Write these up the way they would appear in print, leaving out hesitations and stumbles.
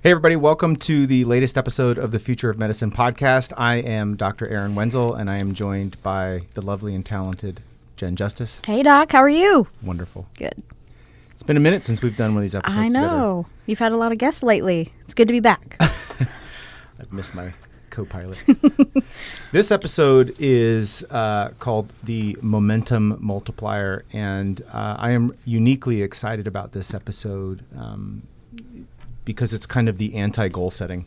Hey, everybody. Welcome to the latest episode of the Future of Medicine podcast. I am Dr. Aaron Wenzel, and I am joined by the lovely and talented Jen Justice. Hey, Doc. How are you? Wonderful. Good. It's been a minute since we've done one of these episodes I know. together. You've had a lot of guests lately. It's good to be back. I've missed my co-pilot. This episode is called the Momentum Multiplier, and I am uniquely excited about this episode because it's kind of the anti-goal setting.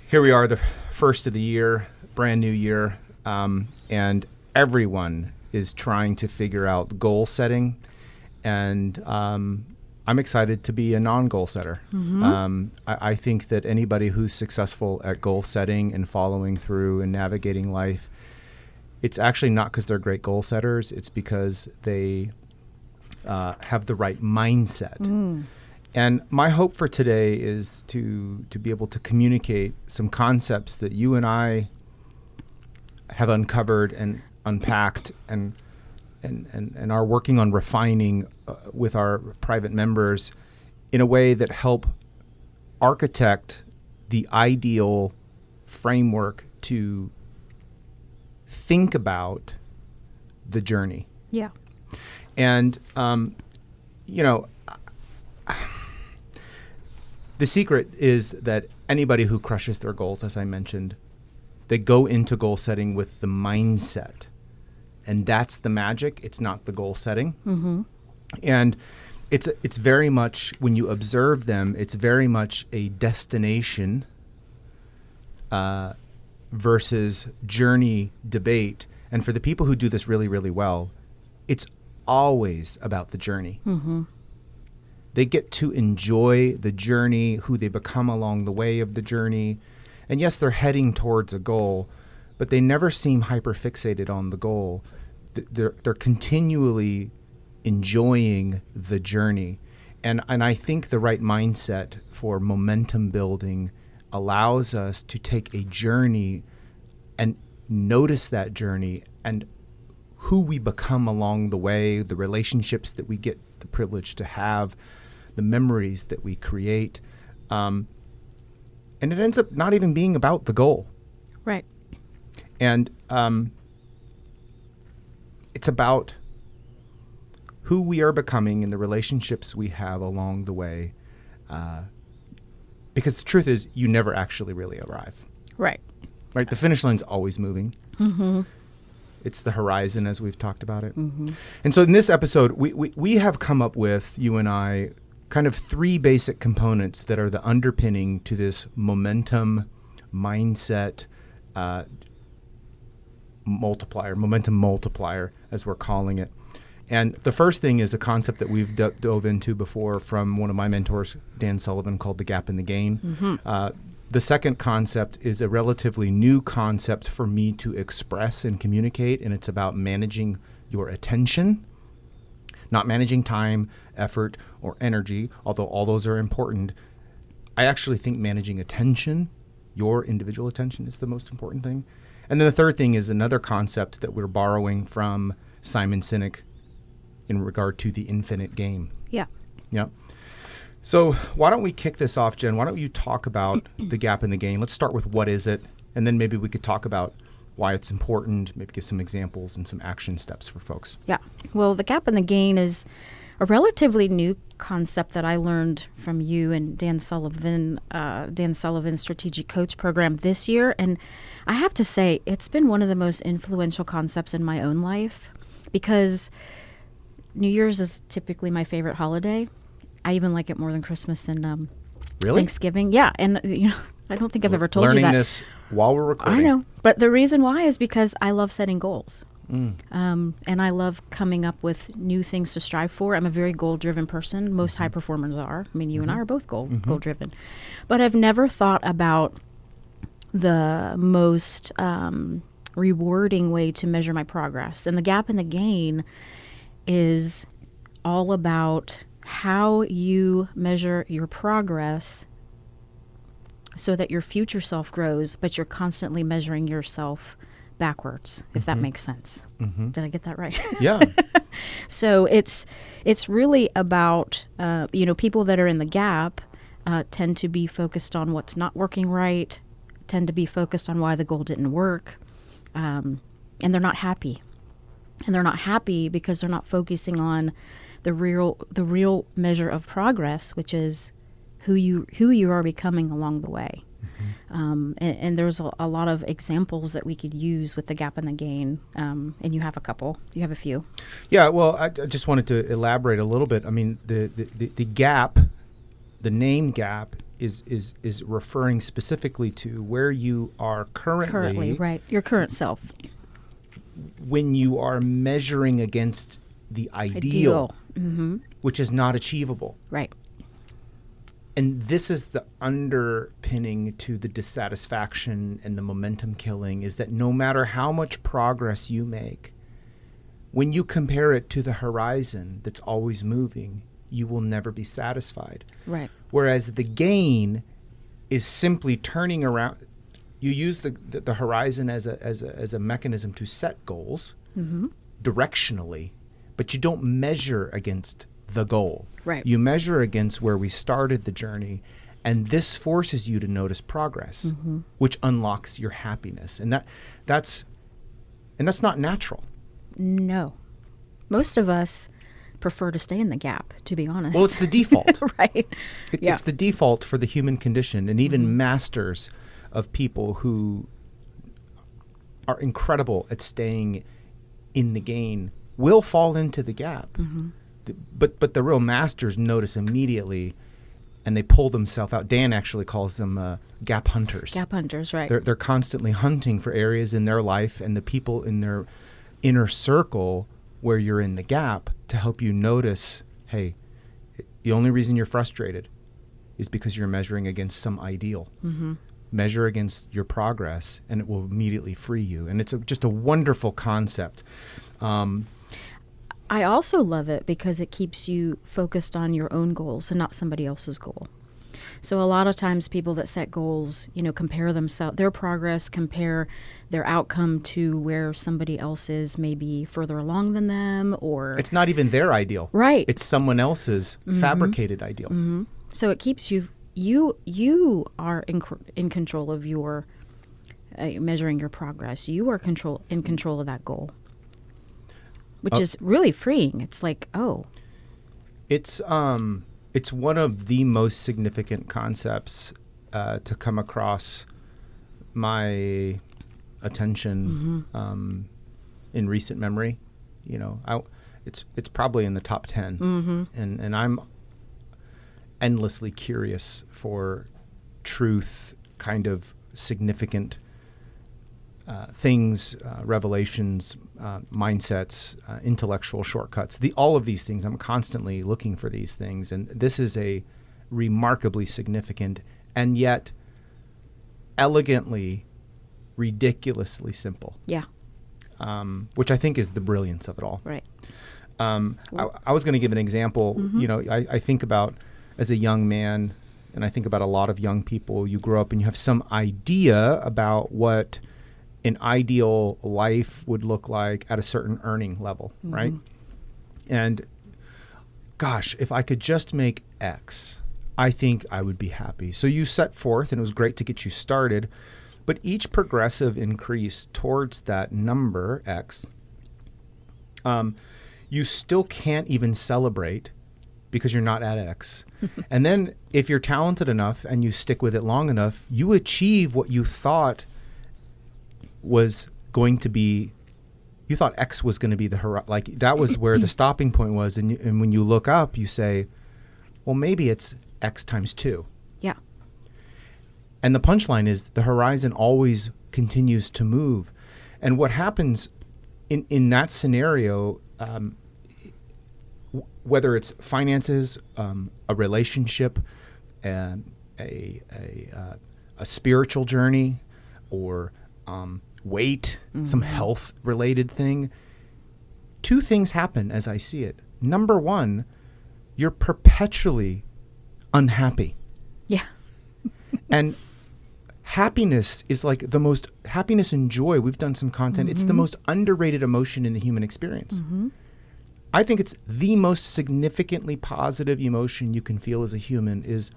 Here we are, the first of the year, brand new year, and everyone is trying to figure out goal setting, and I'm excited to be a non-goal setter. I think that anybody who's successful at goal setting and following through and navigating life, it's actually not because they're great goal setters, it's because they have the right mindset. And my hope for today is to be able to communicate some concepts that you and I have uncovered and unpacked and are working on refining with our private members in a way that help architect the ideal framework to think about the journey. Yeah. And, the secret is that anybody who crushes their goals, as I mentioned, they go into goal setting with the mindset. And that's the magic. It's not the goal setting. And it's very much, when you observe them, it's very much a destination versus journey debate. And for the people who do this really, really well, it's always about the journey. They get to enjoy the journey, who they become along the way of the journey. And yes, they're heading towards a goal, but they never seem hyper-fixated on the goal. They're continually enjoying the journey. And I think the right mindset for momentum building allows us to take a journey and notice that journey and who we become along the way, the relationships that we get the privilege to have, the memories that we create. And it ends up not even being about the goal. Right. And it's about who we are becoming and the relationships we have along the way. Because the truth is, you never actually really arrive. Right. Right? The finish line's always moving. It's the horizon, as we've talked about it. And so in this episode, we have come up with, you and I, kind of three basic components that are the underpinning to this momentum mindset momentum multiplier, as we're calling it. And the first thing is a concept that we've dove into before from one of my mentors, Dan Sullivan, called the gap in the gain. The second concept is a relatively new concept for me to express and communicate, and it's about managing your attention, not managing time, effort, or energy, although all those are important. I actually think managing attention, your individual attention, is the most important thing. And then the third thing is another concept that we're borrowing from Simon Sinek in regard to the infinite game. Yeah. Yeah. So why don't we kick this off, Jen? Why don't you talk about the gap in the game? Let's start with what is it, and then maybe we could talk about why it's important, maybe give some examples and some action steps for folks. Yeah. Well, the gap in the gain is a relatively new concept that I learned from you and Dan Sullivan's Strategic Coach program this year. And I have to say, it's been one of the most influential concepts in my own life, because New Year's is typically my favorite holiday. I even like it more than Christmas and Really? Thanksgiving. Yeah. And I don't think I've ever told you that. Learning this while we're recording. I know. But the reason why is because I love setting goals. And I love coming up with new things to strive for. I'm a very goal-driven person. Most high performers are. I mean, you and I are both goal-driven. But I've never thought about the most rewarding way to measure my progress. And the gap in the gain is all about how you measure your progress so that your future self grows, but you're constantly measuring yourself backwards, if that makes sense. Did I get that right? Yeah. So it's really about, people that are in the gap, tend to be focused on what's not working right, tend to be focused on why the goal didn't work, and they're not happy. And they're not happy because they're not focusing on the real measure of progress, which is who you are becoming along the way. And there's a lot of examples that we could use with the gap and the gain. And you have a couple. You have a few. Yeah, well, I just wanted to elaborate a little bit. I mean, the gap, the name gap, is referring specifically to where you are currently, right? Your current self. When you are measuring against the ideal. Mm-hmm. Which is not achievable. Right. And this is the underpinning to the dissatisfaction and the momentum killing, is that no matter how much progress you make, when you compare it to the horizon that's always moving, you will never be satisfied. Right. Whereas the gain is simply turning around. You use the horizon as a mechanism to set goals directionally, but you don't measure against the goal. Right. You measure against where we started the journey, and this forces you to notice progress, which unlocks your happiness. And that's not natural. No. Most of us prefer to stay in the gap, to be honest. Well, it's the default. Right. It's the default for the human condition, and even masters of people who are incredible at staying in the gain will fall into the gap. But the real masters notice immediately, and they pull themselves out. Dan actually calls them gap hunters. Gap hunters, right. They're constantly hunting for areas in their life and the people in their inner circle where you're in the gap to help you notice, hey, the only reason you're frustrated is because you're measuring against some ideal. Measure against your progress, and it will immediately free you. And it's just a wonderful concept. I also love it because it keeps you focused on your own goals and not somebody else's goal. So a lot of times people that set goals, compare their progress, compare their outcome to where somebody else is maybe further along than them, or... It's not even their ideal. Right. It's someone else's fabricated ideal. So it keeps you are in control of your measuring your progress. You are in control of that goal, which is really freeing. It's like, it's one of the most significant concepts to come across my attention in recent memory. It's probably in the top 10, and I'm endlessly curious for truth, kind of significant things, revelations, mindsets, intellectual shortcuts. All of these things, I'm constantly looking for these things, and this is a remarkably significant and yet elegantly, ridiculously simple. Yeah. Which I think is the brilliance of it all. Right. I was going to give an example. I think about, as a young man, and I think about a lot of young people, you grow up and you have some idea about what an ideal life would look like at a certain earning level, right? And gosh, if I could just make X, I think I would be happy. So you set forth, and it was great to get you started, but each progressive increase towards that number, X, you still can't even celebrate because you're not at X. And then if you're talented enough and you stick with it long enough, you achieve what you thought was going to be, you thought X was going to be that was where the stopping point was. And when you look up, you say, well, maybe it's X times 2. Yeah. And the punchline is the horizon always continues to move. And what happens in that scenario, whether it's finances, a relationship, a spiritual journey, or weight, some health-related thing, two things happen as I see it. Number one, you're perpetually unhappy. Yeah. And happiness is like happiness and joy. We've done some content. It's the most underrated emotion in the human experience. I think it's the most significantly positive emotion you can feel as a human is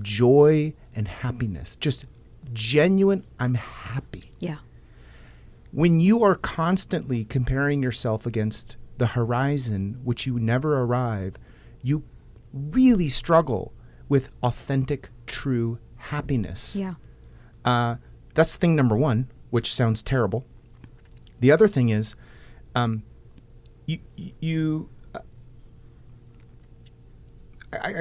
joy and happiness, just genuine, I'm happy. Yeah. When you are constantly comparing yourself against the horizon, which you never arrive, you really struggle with authentic, true happiness. Yeah. That's thing number one, which sounds terrible. The other thing is, I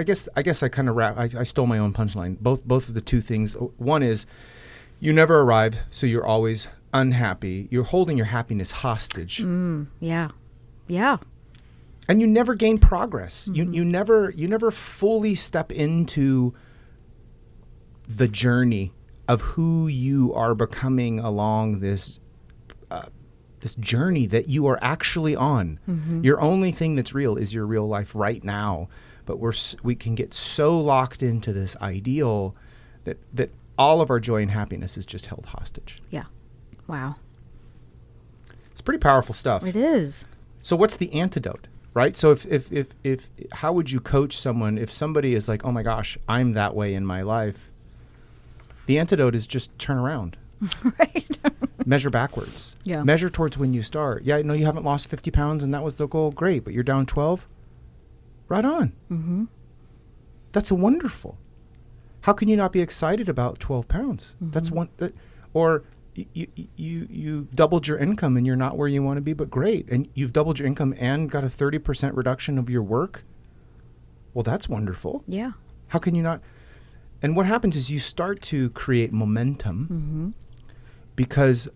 guess I kind of I stole my own punchline. Both of the two things. One is, you never arrive, so you're always unhappy. You're holding your happiness hostage. Yeah. Yeah. And you never gain progress. You never fully step into the journey of who you are becoming along this journey that you are actually on. Your only thing that's real is your real life right now. But we can get so locked into this ideal that all of our joy and happiness is just held hostage. Yeah. Wow. It's pretty powerful stuff. It is. So what's the antidote, right? So if how would you coach someone if somebody is like, oh my gosh, I'm that way in my life? The antidote is just turn around. Right. Measure backwards. Yeah. Measure towards when you start. Yeah, no, you haven't lost 50 pounds and that was the goal. Great, but you're down 12? Right on. That's wonderful. How can you not be excited about 12 pounds? That's one. Or you doubled your income and you're not where you want to be, but great. And you've doubled your income and got a 30% reduction of your work. Well, that's wonderful. Yeah. How can you not? And what happens is you start to create momentum because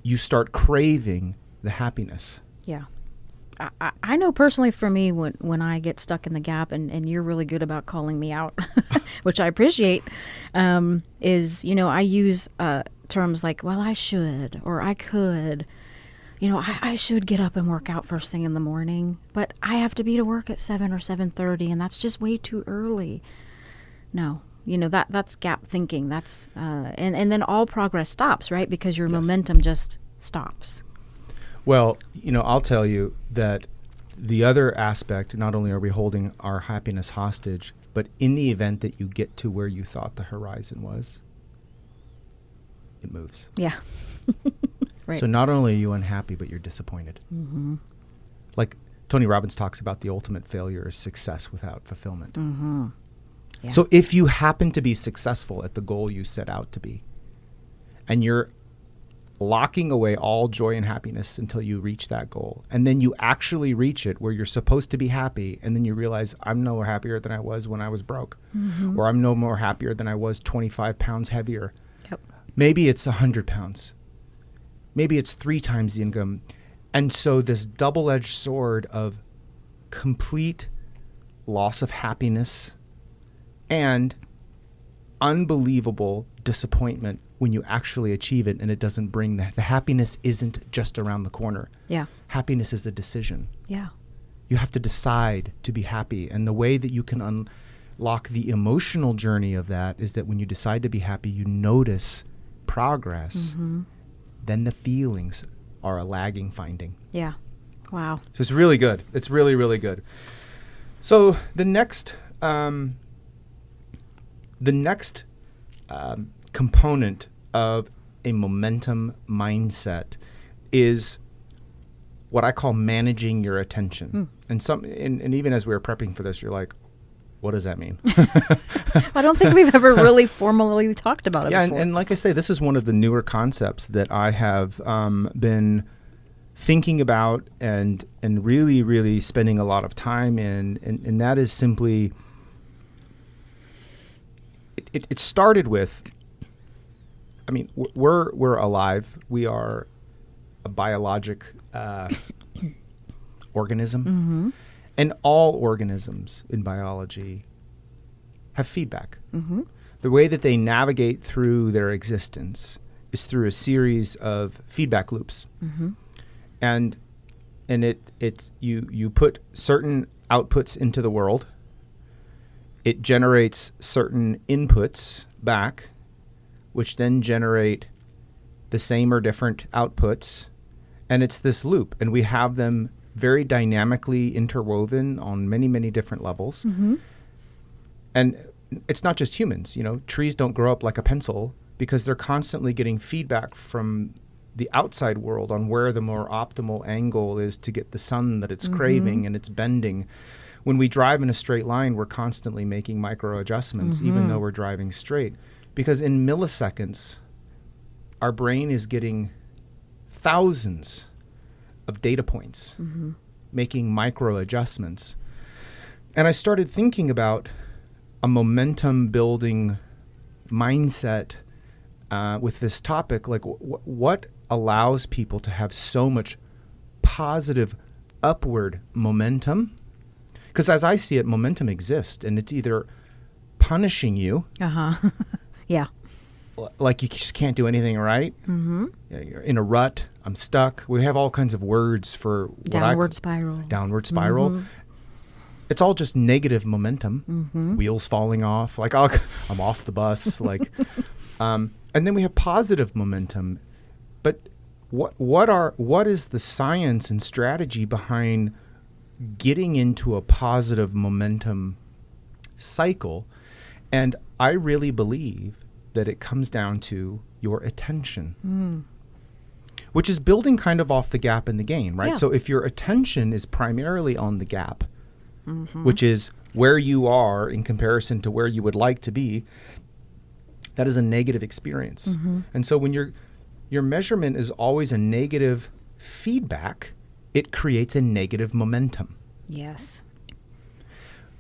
you start craving the happiness. Yeah. I know personally for me, when I get stuck in the gap, and you're really good about calling me out, which I appreciate, is, I use terms like, well, I should, or I could, I should get up and work out first thing in the morning, but I have to be to work at 7 or 7:30, and that's just way too early. No, that's gap thinking. That's, and then all progress stops, right? Because your momentum just stops. Well, I'll tell you that the other aspect, not only are we holding our happiness hostage, but in the event that you get to where you thought the horizon was, it moves. Yeah. Right. So not only are you unhappy, but you're disappointed. Like Tony Robbins talks about, the ultimate failure is success without fulfillment. Yeah. So if you happen to be successful at the goal you set out to be, and you're locking away all joy and happiness until you reach that goal, and then you actually reach it where you're supposed to be happy, and then you realize, I'm no happier than I was when I was broke, or I'm no more happier than I was 25 pounds heavier. Yep. Maybe it's 100 pounds. Maybe it's 3 times the income. And so this double-edged sword of complete loss of happiness and unbelievable disappointment when you actually achieve it and it doesn't bring that. The happiness isn't just around the corner. Yeah. Happiness is a decision. Yeah. You have to decide to be happy. And the way that you can unlock the emotional journey of that is that when you decide to be happy, you notice progress. Then the feelings are a lagging finding. Yeah. Wow. So it's really good. It's really, really good. So the next component of a momentum mindset is what I call managing your attention. And even as we were prepping for this, you're like, what does that mean? I don't think we've ever really formally talked about it before. And like I say, this is one of the newer concepts that I have been thinking about and really, really spending a lot of time in. And that is simply, it started with, we're alive. We are a biologic organism. And all organisms in biology have feedback. The way that they navigate through their existence is through a series of feedback loops. And you put certain outputs into the world. It generates certain inputs back, which then generate the same or different outputs. And it's this loop. And we have them very dynamically interwoven on many, many different levels. And it's not just humans, trees don't grow up like a pencil because they're constantly getting feedback from the outside world on where the more optimal angle is to get the sun that it's craving, and it's bending. When we drive in a straight line, we're constantly making micro adjustments, even though we're driving straight. Because in milliseconds, our brain is getting thousands of data points, making micro adjustments. And I started thinking about a momentum building mindset with this topic, like what allows people to have so much positive upward momentum? Because as I see it, momentum exists, and it's either punishing you, Yeah. like you just can't do anything right. You're in a rut. I'm stuck. We have all kinds of words for Downward spiral. Downward spiral. It's all just negative momentum. Wheels falling off. Like I'm off the bus. And then we have positive momentum. But what is the science and strategy behind getting into a positive momentum cycle? And I really believe that it comes down to your attention, which is building kind of off the gap and the gain, right? Yeah. So if your attention is primarily on the gap, which is where you are in comparison to where you would like to be, that is a negative experience. And so when your measurement is always a negative feedback, it creates a negative momentum. Yes.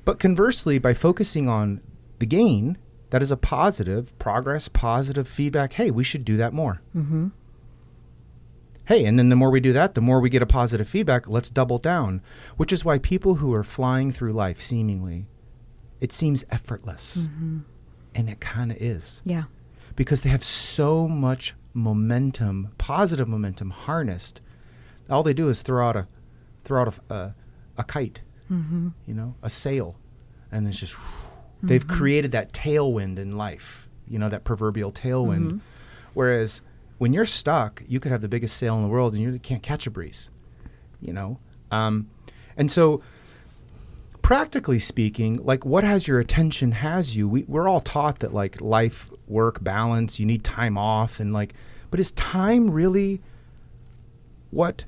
But conversely, by focusing on the gain, that is a positive progress, positive feedback. Hey, we should do that more. Hey, and then the more we do that, the more we get a positive feedback. Let's double down, which is why people who are flying through life seemingly, it seems effortless. And it kind of is. Yeah. Because they have so much momentum, positive momentum harnessed. All they do is throw out a kite, a sail, and it's just they've created that tailwind in life, that proverbial tailwind. Whereas when you're stuck, you could have the biggest sail in the world and you can't catch a breeze, and so practically speaking, like what has your attention has you. We're all taught that like life, work, balance, you need time off, and but is time really what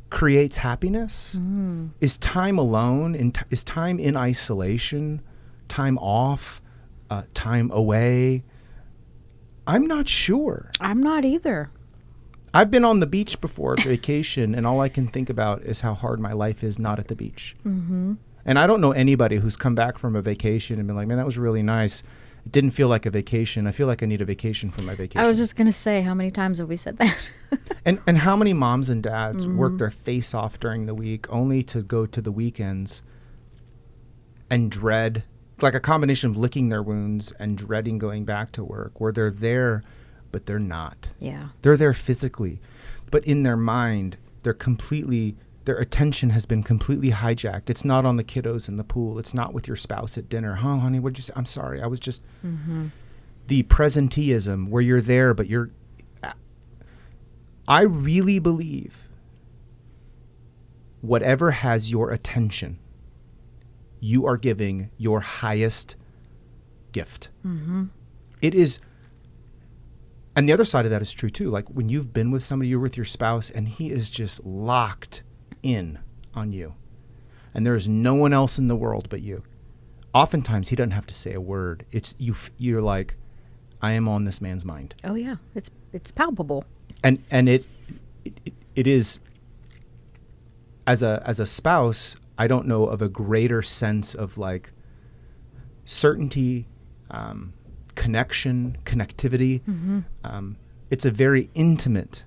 creates happiness? Is time alone? Is time in isolation? Time off? Time away? I'm not sure. I'm not either. I've been on the beach before, vacation, and all I can think about is how hard my life is not at the beach. And I don't know anybody who's come back from a vacation and been like, man, that was really nice. It didn't feel like a vacation. I feel like I need a vacation from my vacation. I was just going to say, how many times have we said that? And how many moms and dads work their face off during the week only to go to the weekends and dread, like a combination of licking their wounds and dreading going back to work, where they're there, but they're not. Yeah. They're there physically, but in their mind, their attention has been completely hijacked. It's not on the kiddos in the pool. It's not with your spouse at dinner. Oh, honey, what'd you say? I'm sorry. I was just the presenteeism where you're there, but I really believe whatever has your attention, you are giving your highest gift. It is. And the other side of that is true too. Like when you've been with somebody, you're with your spouse and he is just locked in on you and there is no one else in the world but you. Oftentimes he doesn't have to say a word. It's you're like, I am on this man's mind. Oh yeah, it's palpable. And it is, as a spouse, I don't know of a greater sense of like certainty, connection, connectivity. It's a very intimate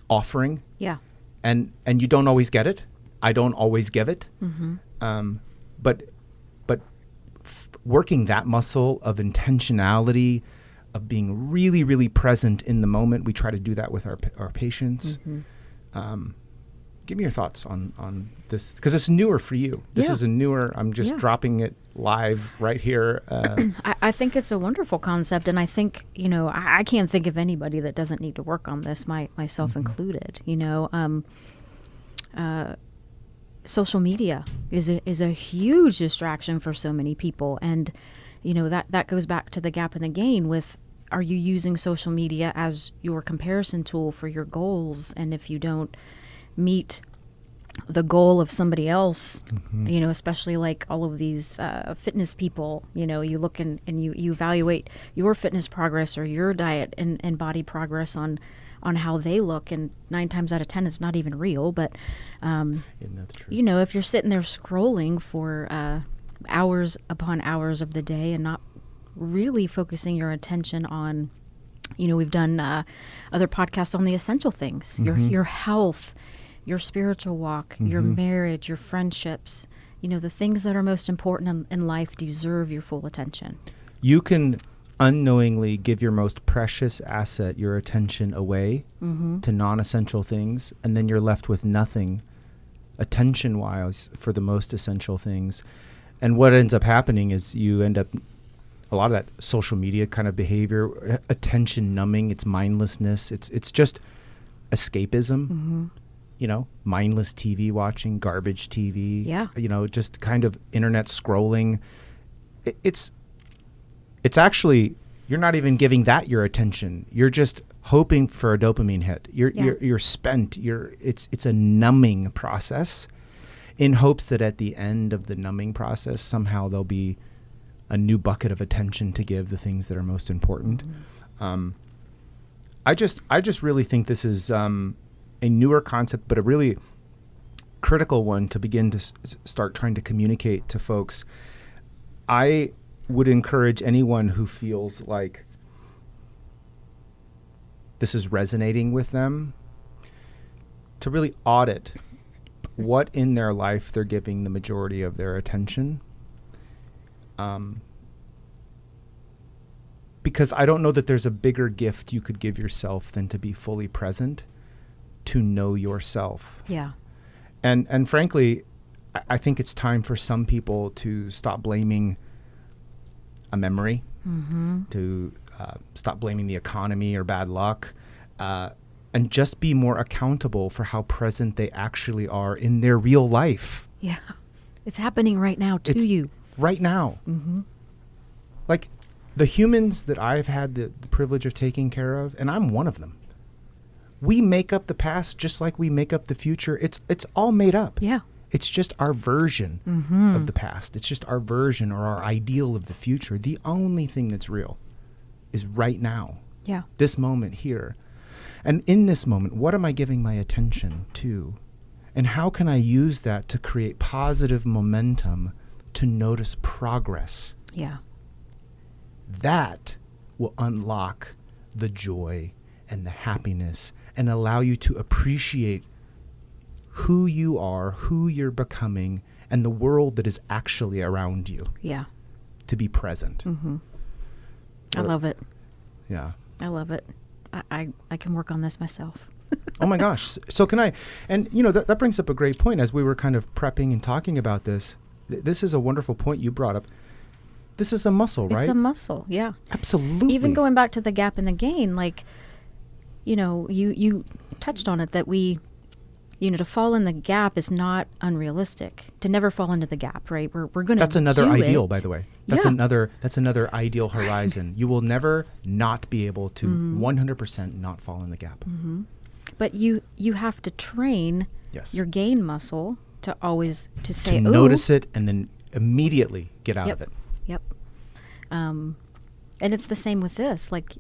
offering. Yeah. And you don't always get it. I don't always give it. But working that muscle of intentionality, of being really, really present in the moment, we try to do that with our patients. Give me your thoughts on this, because it's newer for you. This is a newer, I'm just dropping it live right here. I think it's a wonderful concept, and I think, I can't think of anybody that doesn't need to work on this, myself included. social media is a huge distraction for so many people. And, that goes back to the gap and the gain with, are you using social media as your comparison tool for your goals? And if you don't meet the goal of somebody else, especially like all of these fitness people, you look and you evaluate your fitness progress or your diet and body progress on how they look, and 9 times out of 10 it's not even real. But Isn't that the truth? if you're sitting there scrolling for hours upon hours of the day and not really focusing your attention on, we've done other podcasts on the essential things, your health, your spiritual walk, your marriage, your friendships, the things that are most important in life deserve your full attention. You can unknowingly give your most precious asset, your attention, away to non-essential things, and then you're left with nothing attention-wise for the most essential things. And what ends up happening is you end up, a lot of that social media kind of behavior, attention numbing, it's mindlessness, it's just escapism, mindless TV watching, garbage TV, just kind of internet scrolling. It's actually, you're not even giving that your attention. You're just hoping for a dopamine hit. You're spent. It's a numbing process, in hopes that at the end of the numbing process, somehow there'll be a new bucket of attention to give the things that are most important. I just really think this is a newer concept, but a really critical one to begin to start trying to communicate to folks. I would encourage anyone who feels like this is resonating with them to really audit what in their life they're giving the majority of their attention. Because I don't know that there's a bigger gift you could give yourself than to be fully present, to know yourself. Yeah. And frankly, I think it's time for some people to stop blaming a memory, to stop blaming the economy or bad luck, and just be more accountable for how present they actually are in their real life. Yeah. It's happening right now to you. Right now. Like the humans that I've had the privilege of taking care of, and I'm one of them, we make up the past just like we make up the future. It's all made up. Yeah. It's just our version of the past. It's just our version or our ideal of the future. The only thing that's real is right now. Yeah. This moment here. And in this moment, what am I giving my attention to? And how can I use that to create positive momentum to notice progress? Yeah. That will unlock the joy and the happiness and allow you to appreciate who you are, who you're becoming, and the world that is actually around you. Yeah. To be present. I love it. Yeah. I love it. I can work on this myself. Oh my gosh. So can I, and that brings up a great point as we were kind of prepping and talking about this. This is a wonderful point you brought up. This is a muscle, right? It's a muscle. Yeah. Absolutely. Even going back to the gap and the gain, like, you touched on it, that we, to fall in the gap is not unrealistic. To never fall into the gap, right? We're going to. That's another ideal, it. by the way. That's another ideal horizon. You will never not be able to 100% not fall in the gap. But you have to train your gain muscle to always say, to notice it and then immediately get out of it. Yep. And it's the same with this. Like,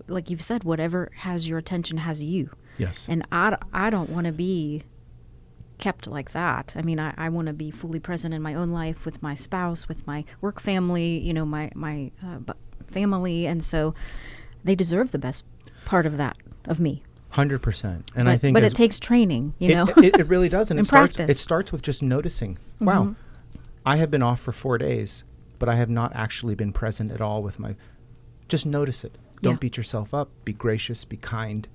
like you've said, whatever has your attention has you. Yes. And I don't want to be kept like that. I mean, I want to be fully present in my own life with my spouse, with my work family, my family. And so they deserve the best part of that, of me. 100%. And I think, but it takes training, It really does. And practice. It starts with just noticing. Wow, I have been off for 4 days, but I have not actually been present at all with just notice it. Don't beat yourself up. Be gracious, be kind.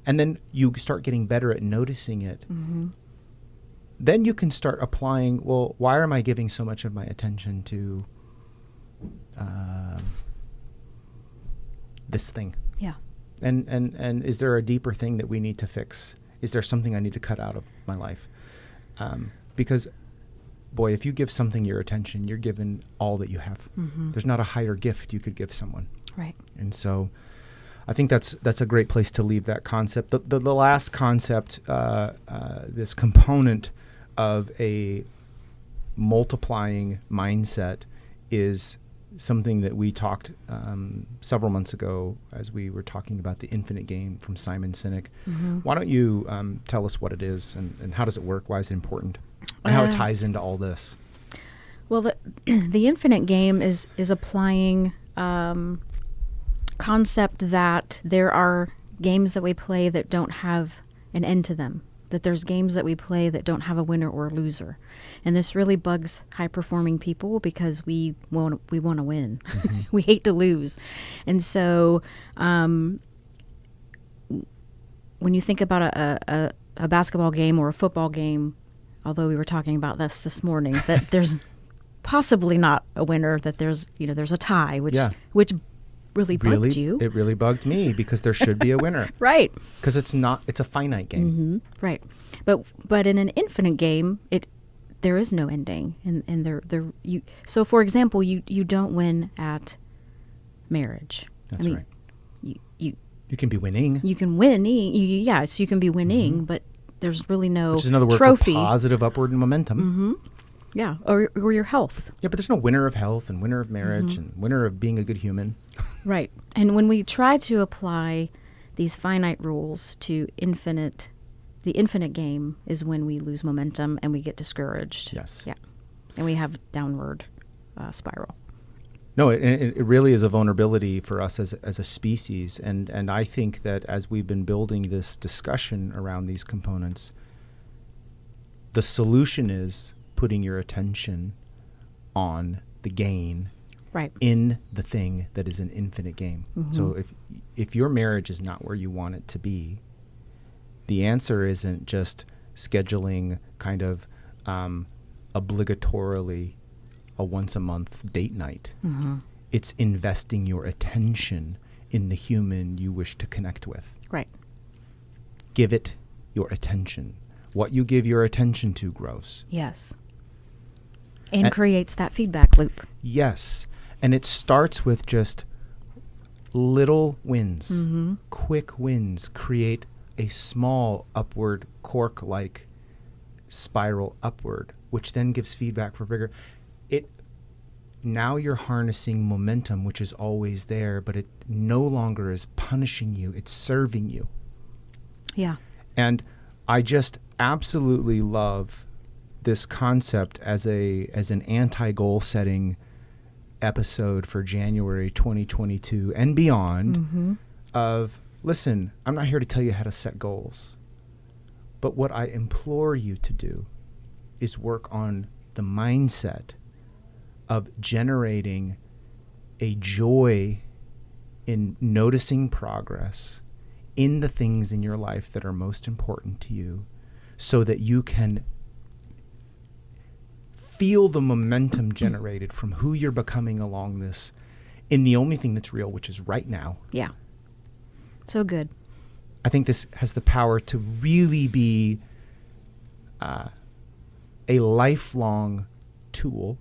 And then you start getting better at noticing it. Then you can start applying, well, why am I giving so much of my attention to this thing? Yeah. And is there a deeper thing that we need to fix Is there something I need to cut out of my life? Because, boy, if you give something your attention, you're given all that you have. There's not a higher gift you could give someone. Right. And so I think that's a great place to leave that concept. The last concept, this component of a multiplying mindset, is something that we talked several months ago as we were talking about the infinite game from Simon Sinek. Why don't you tell us what it is and how does it work? Why is it important? And how it ties into all this? Well, the infinite game is applying concept that there are games that we play that don't have an end to them, that there's games that we play that don't have a winner or a loser. And this really bugs high-performing people because we want to win. We hate to lose. And so when you think about a basketball game or a football game, although we were talking about this morning, that there's possibly not a winner, that there's a tie, which really bugged you. It really bugged me because there should be a winner. Right. Because it's a finite game. Right. But in an infinite game, there is no ending. And so for example, you don't win at marriage. That's right. You can be winning. You can win. So you can be winning, but there's really no Which is another word trophy. for positive upward momentum. Yeah, or your health. Yeah, but there's no winner of health and winner of marriage and winner of being a good human. Right. And when we try to apply these finite rules to the infinite game is when we lose momentum and we get discouraged. Yes. Yeah. And we have downward spiral. No, it really is a vulnerability for us as a species. And I think that as we've been building this discussion around these components, the solution is putting your attention on the gain in the thing that is an infinite game. So if your marriage is not where you want it to be, the answer isn't just scheduling kind of obligatorily a once a month date night. It's investing your attention in the human you wish to connect with. Right. Give it your attention. What you give your attention to grows. Yes. And creates that feedback loop. Yes. And it starts with just little wins. Quick wins create a small upward cork-like spiral upward, which then gives feedback for bigger. Now you're harnessing momentum, which is always there, but it no longer is punishing you. It's serving you. Yeah. And I just absolutely love this concept as an anti-goal setting episode for January 2022 and beyond of, listen, I'm not here to tell you how to set goals, but what I implore you to do is work on the mindset of generating a joy in noticing progress in the things in your life that are most important to you so that you can feel the momentum generated from who you're becoming along this in the only thing that's real, which is right now. Yeah. So good. I think this has the power to really be a lifelong tool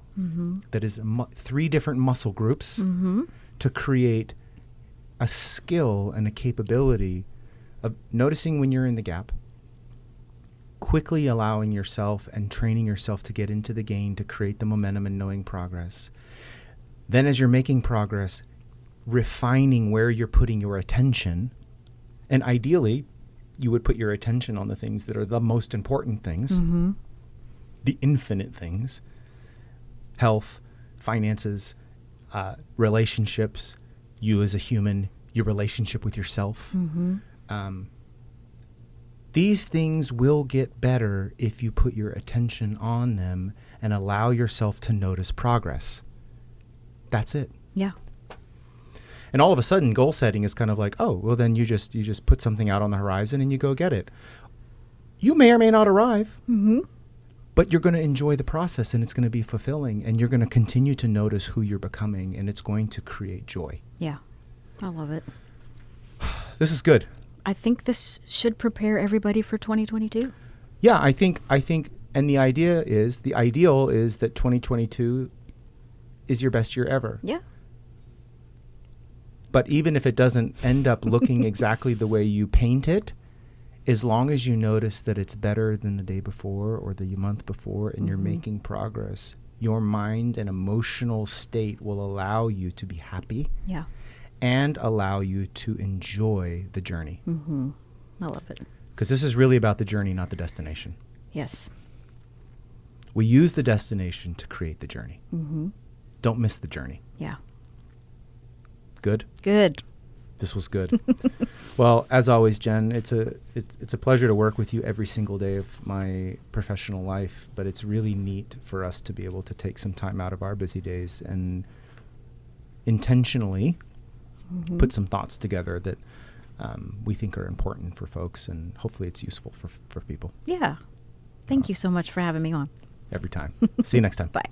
that is 3 different muscle groups to create a skill and a capability of noticing when you're in the gap, quickly allowing yourself and training yourself to get into the gain to create the momentum and knowing progress. Then as you're making progress, refining where you're putting your attention. And ideally, you would put your attention on the things that are the most important things, the infinite things, health, finances, relationships, you as a human, your relationship with yourself. These things will get better if you put your attention on them and allow yourself to notice progress. That's it. Yeah. And all of a sudden, goal setting is kind of like, oh, well, then you just put something out on the horizon and you go get it. You may or may not arrive, but you're going to enjoy the process and it's going to be fulfilling and you're going to continue to notice who you're becoming and it's going to create joy. Yeah. I love it. This is good. I think this should prepare everybody for 2022. Yeah, I think, and the ideal is that 2022 is your best year ever. Yeah. But even if it doesn't end up looking exactly the way you paint it, as long as you notice that it's better than the day before or the month before and you're making progress, your mind and emotional state will allow you to be happy. Yeah. And allow you to enjoy the journey. Mm-hmm. I love it. Because this is really about the journey, not the destination. Yes. We use the destination to create the journey. Mm-hmm. Don't miss the journey. Yeah. Good? Good. This was good. Well, as always, Jen, it's a pleasure to work with you every single day of my professional life, but it's really neat for us to be able to take some time out of our busy days and intentionally put some thoughts together that we think are important for folks, and hopefully it's useful for people. Yeah. Thank you so much for having me on. Every time. See you next time. Bye.